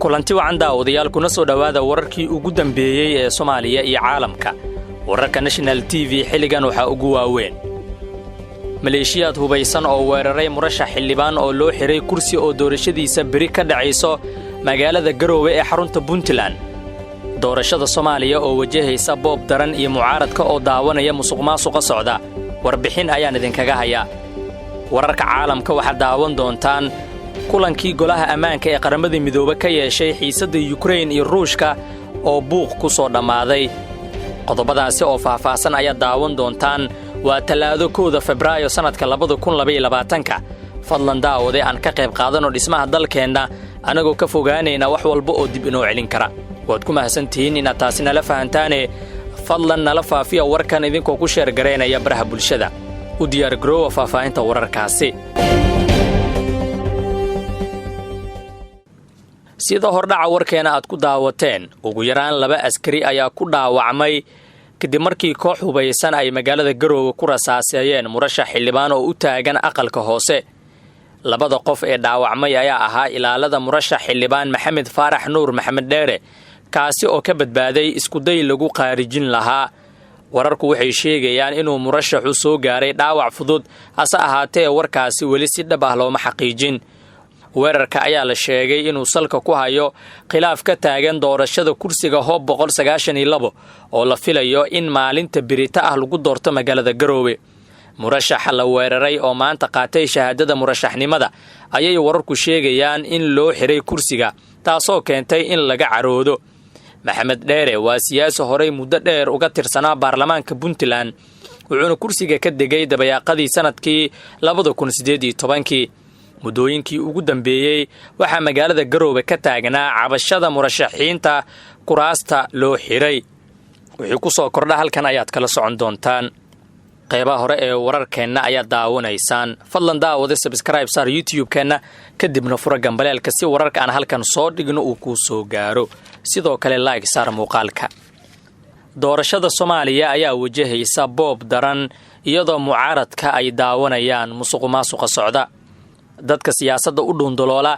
kulanti wacan daawadayaal kuna soo dhawaada wararkii ugu dambeeyay ee Soomaaliya iyo caalamka. Wararka National TV xilligan waxa ugu waaweyn. Maleeshiyad hubaysan oo weeraray murashax xildhibaan oo loo xiray kursi oo doorashadiisa biri ka dhacayso magaalada Garowe ee xarunta Puntland. Doorashada Soomaaliya oo wajahaysa boob daran iyo mucaaradka oo daawanaya musuqmaasuqa socda. Warbixin ayaan idinkaga hayaa. Wararka caalamka waxa daawan doontaan kulankii golaha ammaanka ee qaramada midoobe ka yeeshay xiisadda Ukraine iyo Ruushka oo buuq ku soo dhamaaday. Qodobadaasi oo faahfaahsan ayaa daawan doontaan. waa talaado 1 Febraayo sanadka 2022. Fadlan daawade aan ka qayb qaadano dhismaha dalkeena anagoo ka fogaanayna wax walba oo dib inoo celin kara. waad ku mahadsantihiin inaad taasi nala fahantaane. Fadlan nala faafiya warkan idinkoo ku sheer gareynaya baraha bulshada. U diyaar garoowa faahfaahinta wararkaasi. sida hordhaca warkeena aad ku daawateen ugu yaraan 2 askari ayaa ku dhaawacmay kadib markii koox hubaysan ay magaalada Garowe ku rasaasayeen murashax xildhibaan oo u taagan aqalka hoose. 2 qof ee dhaawacmay ayaa ahaa ilaalada murashax xildhibaan Maxamed Faarax Nuur Maxamed Dheere kaasi oo ka badbaaday isku day lagu qaarijin lahaa. wararku waxay sheegayaan inuu murashaxu soo gaaray dhaawac fudud hase ahaatee warkaasi weli si dhab ah looma xaqiijin. weerarka ayaa la sheegay inuu salka ku hayo khilaaf ka taagan doorashada kursiga Hoob 192 oo la filayo in maalinta birita ah lagu doorto magaalada Garowe. murashaxa la weeraray oo maanta qaatay shahaadada murashaxnimada ayay wararku sheegayaan in loo xiray kursiga taasoo keentay in laga caroodo. Maxamed Dheere waa siyaasi horey muddo dheer uga tirsanaa baarlamaanka Puntland wuxuuna kursiga ka degay dabayaaqadii sanadkii 2018. muddooyinkii ugu dambeeyay waxaa magaalada Garowe ka taagnaa cabashada murashaxiinta kuraasta loo xiray. wixii ku soo kordha halkan ayaad kala socon doontaan. qaybaha hore ee wararkeena ayaa daawanaysaan. fadlan daawada subscribe saar YouTube-keena kadibna fura gambaleelka si wararka aan halkan soo dhigno uu ku soo gaaro. sidoo kale like saar muuqaalka. doorashada Soomaaliya ayaa wajahaysa boob daran iyadoo mucaaradka ay daawanayaan musuqmaasuqa socda. dadka siyaasadda u dhundoloola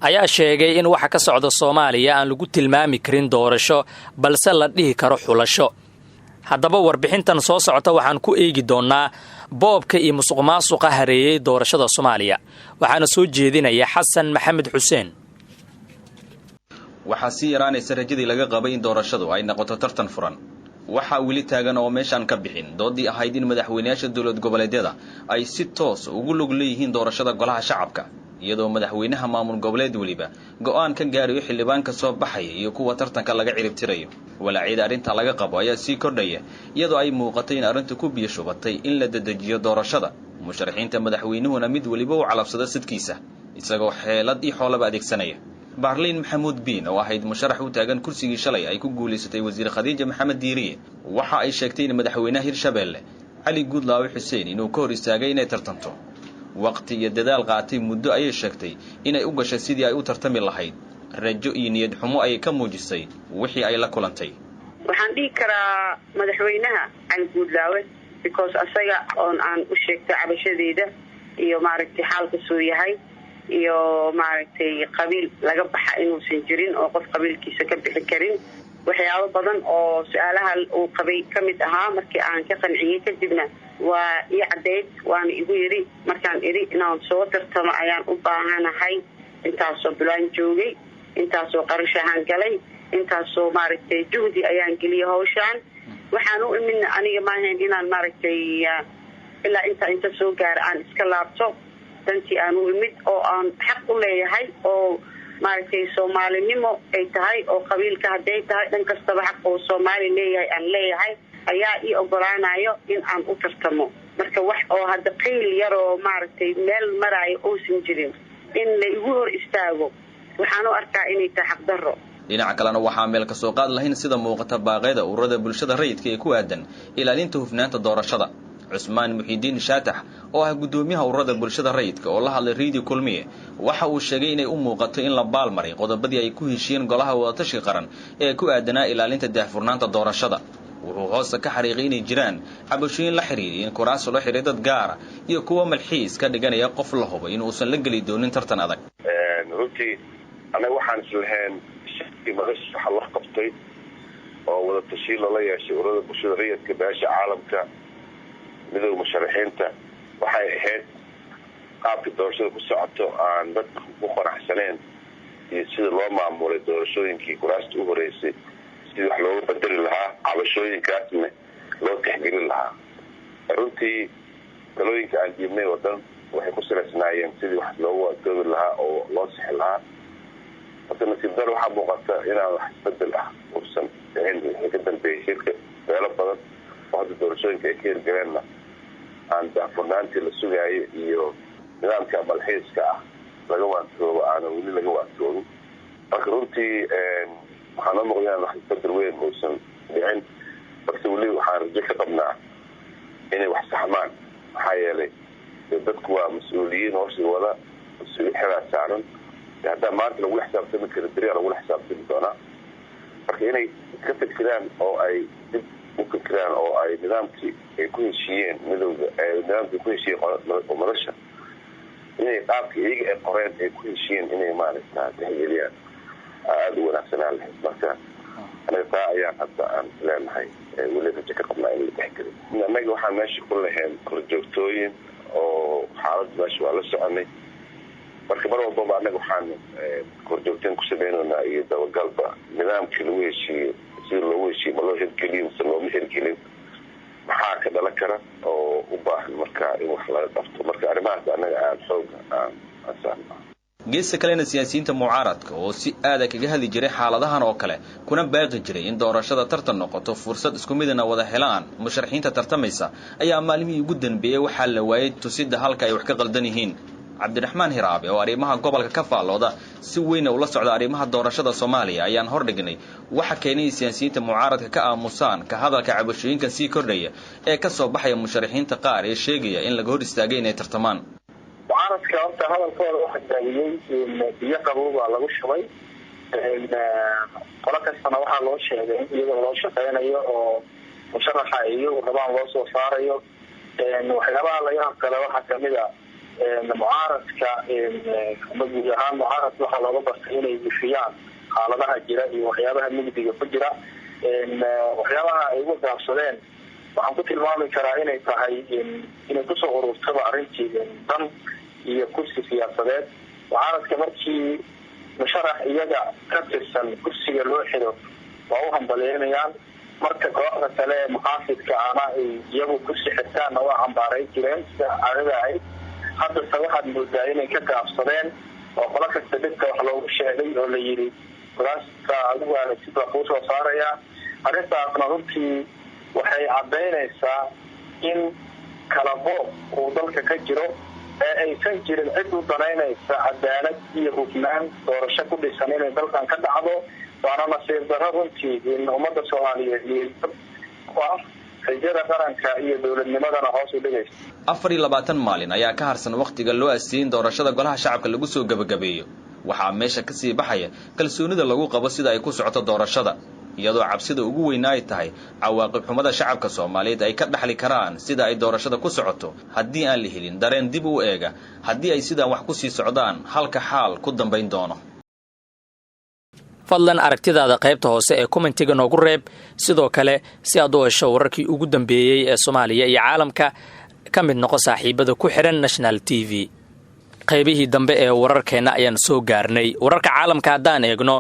ayaa sheegay in waxa ka socda Soomaaliya aan lagu tilmaami karin doorasho balse la dhihi karo xulasho. haddaba warbixintan soo socota waxaan ku eegi doonaa boobka iyo musuqmaasuqa hareeyay doorashada Soomaaliya. waxaana soo jeedinaya Xasan Maxamed Xuseen. waxaa si yaraanaysa rajadii laga qabay in doorashadu ay noqoto tartan furan. waxaa weli taagan oo meeshaan ka bixin doodii ahayd in madaxweynayaasha dowlad goboleedyada ay si toos ugu lug leeyihiin doorashada golaha shacabka iyadoo madaxweynaha maamul goboleed waliba go'aan ka gaarayo xildhibaanka soo baxaya iyo kuwa tartanka laga ciribtirayo. walaacida arrinta laga qabo ayaa sii kordhaya iyadoo ay muuqatay in arrintu ku biyo shubatay in la dedejiyo doorashada. musharaxiinta madaxweynuhuna mid waliba u calabsado sidkiisa isagoo xeelad iyo xoolaba adeegsanaya. Barliin Maxamuud Biin oo ahayd musharax u taagan kursigii shalay ay ku guuleysatay wasiir Khadiija Maxamed Diiriye waxa ay sheegtay in madaxweynaha Hirshabelle Cali Guudlaawe Xuseen inuu ka hor istaagay inay tartanto. waqti iyo dadaal qaatay muddo ayay sheegtay inay u gashay sidii ay u tartami lahayd. rajo iyo niyad xumo ay ka muujisay wixii ay la kulantay. waxaan dhihi karaa madaxweynaha Cali Guudlaawe because asaga aan u sheegtay cabashadeeda iyo maaragtay xaalka soo yahay iyo maaragtay qabiil laga baxa inuusan jirin oo qof qabiilkiisa ka bixi karin. waxyaabo badan oo su'aalaha uu qabay kamid ahaa markii aan ka qanciyay kadibna waa ii cadeyd waan igu yiri markaan iri inaan soo tartamo ayaan u baahanahay. intaasoo bilaan joogay intaasoo qarashahan galay intaasoo maaragtay juhdi ayaan geliyay hawshaan. waxaan u imin aniga ma ahayn inaan maaragtay ilaa inta soo gaar aan iska laabto dantii aan u imid oo aan xaq u leeyahay oo maaragtay Soomaalinimo ay tahay oo qabiilka haday tahay dhan kastaba xaq oo Soomaali leeyahay aan leeyahay ayaa ii ogolaanayo in aan u tartamo. marka wax oo hadda qiil yar oo maaragtay meel maraayo oo sin jirin in la igu hor istaago waxaan u arkaa inay tahay xaq darro. dhinaca kalena waxaa meel ka soo qaad lahayn sida muuqata baaqyada ururada bulshada rayidka ee ku aadan ilaalinta hufnaanta doorashada. Cusmaan Muxidiin Shaatax oo ah gudoomiyaha ururada bulshada rayidka oo la hadlay Radio Kulmiye waxa uu sheegay inay u muuqato in la baalmaray qodobadii ay ku heshiiyeen golaha wadatashi qaran ee ku aadanaa ilaalinta daahfurnaanta doorashada. wuxuu hoosta ka xariiqay inay jiraan cabashooyin la xiriiriyay in kuraas loo xiray dad gaar ah iyo kuwa malxiis ka dhiganaya qof la hubo in uusan la geli doonin tartan adag. runtii anaga waxaan islahayn shirkii madasha waxa loo qabtay oo wada tashiil loola yeeshay ururada bulshada rayidka beesha caalamka midowga musharaxiinta waxay ahayd qaabka doorashada ku socoto aan dadka ku qanacsaneen iyo sida loo maamulay doorashooyinkii kuraasta u horeysay sidii wax looga bedeli lahaa cabashooyinkaasna loo tixgelin lahaa runtii talooyinka aan diibnay wadan waxay ku salaysnaayeen sidii wax loogu adoobi lahaa oo loo sixi lahaa hada nasiib dar waxaa muuqata inaan wax isbedel ah uusan dhicin wixii ka dambeeyey shirka meelo badan oo hadda doorashooyinka ay ka hirgaleenna aan daafurnaantii la sugaayo iyo nidaamka malxiiska ah laga waantoobo aanan weli laga waantoobin marka runtii waxaa noo muuqda inaan wax isbedel weyn uusan dhicin balse weli waxaan rajo ka qabnaa inay wax saxmaan maxaa yeelay dadku waa mas-uuliyiin hoosha wada mas-uuliyiin saaran haddaa maanta lagula xisaabtami kara beriyaa lagula xisaabtami doonaa marka inay ka fikiraan oo ay dib u fikiraan oo ay nidaamkii ay ku heshiiyeen midowda nidaamkii ku heshiiyeen madasha inay qaabka iyaga ay qoreen ay ku heshiiyeen inay maaragta tixgeliyaan aada u wanaagsanaan lahayd marka anaga taa ayaan hadda aan leenahay weli rajo ka qabnaa in la tixgeliyo annaga waxaan meesha ku lahayn korjoogtooyin oo xaaladda meesha waa la soconay marka mar walbaba annaga waxaan korjoogteen ku sameynaynaa iyo dabagalba nidaamkii lagu heshiiyey sida loogu heshiiyey ma loo hirgeliyo mise looma hirgelin maxaa ka dhalan kara oo u baahan marka in wax laga qabto marka arrimahaas annaga aan xooga aan saarno geesta kalena siyaasiyiinta mucaaradka oo si aada kaga hadli jiray xaaladahan oo kale kuna baaqi jiray in doorashada tartan noqoto fursad isku midna wada helaan musharaxiinta tartamaysa ayaa maalmihii ugu dambeeyay waxaa la waayay tusida halka ay wax ka qaldan yihiin cabdiraxmaan hiraabe oo arrimaha gobolka ka faallooda si weyn ula socda arrimaha doorashada Soomaaliya ayaan hordhignay waxa keenay siyaasiyiinta mucaaradka ka aamusaan ka hadalka cabashooyinka sii kordhaya ee ka soo baxaya musharaxiinta qaar ee sheegaya in laga hor istaagay inay tartamaan mucaaradka horta hadalkooda waxa daawiyay in biyo qabow baa lagu shubay qola kastana waxaa loo sheegay in iyadoo loo shaqeynayo oo musharaxa iyo rabaan loo soo saarayo waxyaabaha laga hadlay waxa kamid ah mucaaradka guud ahaan mucaaradka waxaa looga bartay inay bixiyaan xaaladaha jira iyo waxyaabaha mugdiga ku jira waxyaabaha ay ugu gaabsadeen waxaan ku tilmaami karaa inay tahay inay kusoo ururtaba arrintii dan iyo kursi siyaasadeed mucaaradka markii musharax iyaga ka tirsan kursiga loo xiro waa u hambaleynayaan marka kooxda kale muxaafidka ana iyagu kursi xirtaana waa cambaaray jireen sida caadada ahayd haddase waxaad moodaa inay ka gaabsadeen oo qola kasta dadka wax loogu sheegay oo la yidhi kuraasta adigu aansid waa kuu soo saaraya arrintaasna runtii waxay caddaynaysaa in kala boob uu dalka ka jiro ee aysan jirin cid u danaynaysa cadaalad iyo hufnaan doorasho ku dhisan inay dalkan ka dhacdo waana nasiib darro runtii in ummadda Soomaaliyeed rajada qaranka iyo dowladnimadana hoos u dhigaysa 24 maalin ayaa ka harsan waqtiga loo asteeyay doorashada golaha shacabka lagu soo gabagabeeyo waxaa meesha ka sii baxaya kalsoonida lagu qabo sida ay ku socoto doorashada iyadoo cabsida ugu weyn ay tahay cawaaqib xumada shacabka Soomaaliyeed ay ka dhaxli karaan sida ay doorashada ku socoto haddii aan la helin dareen dib u eega haddii ay sidaan wax ku sii socdaan halka xaal ku dambeyn doono fadlan aragtidaada qaybta hoose ee commentiga noogu reeb sidoo kale si aad u hesho wararkii ugu dambeeyay ee Soomaaliya iyo caalamka ka mid noqo saaxiibada ku xiran National TV qaybihii dambe ee wararkeena ayaan soo gaarnay wararka caalamka haddaan eegno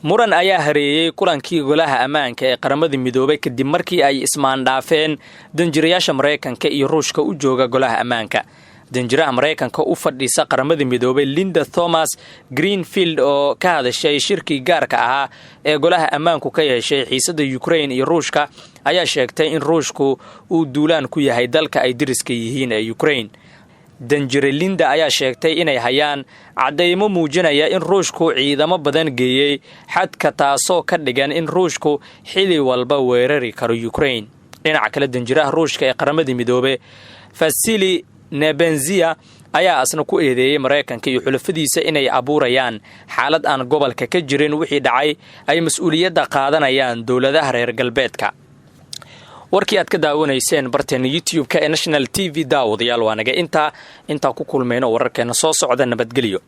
muran ayaa hareeyay kulankii golaha ammaanka ee qaramada midoobay kadib markii ay ismaandhaafeen danjirayaasha Mareykanka iyo Ruushka u jooga golaha ammaanka danjiraha Mareykanka u fadhiisa qaramada midoobay Linda Thomas Greenfield oo ka hadashay shirkii gaarka ahaa ee golaha ammaanku ka yeeshay xiisada Ukraine iyo Ruushka ayaa sheegtay in Ruushku uu duulaan ku yahay dalka ay diriska yihiin ee Ukraine danjire Linda ayaa sheegtay inay hayaan cadeymo muujinaya in Ruushku ciidamo badan geeyay xadka taasoo ka dhigan in Ruushku xili walba weerari karo Ukraine dhinaca kale danjiraha Ruushka ee qaramada midoobay Vasily Nebenzia ayaa asna ku eedeeyay Mareykanka iyo xulafadiisa inay abuurayaan xaalad aan gobolka ka jirin wixii dhacay ay mas'uuliyadda qaadanayaan dawladaha reer galbeedka warkii aad ka daawanayseen barteena YouTube-ka ee National TV daawadayaal waa naga inta ku kulmayno wararkeena soo socda nabadgelyo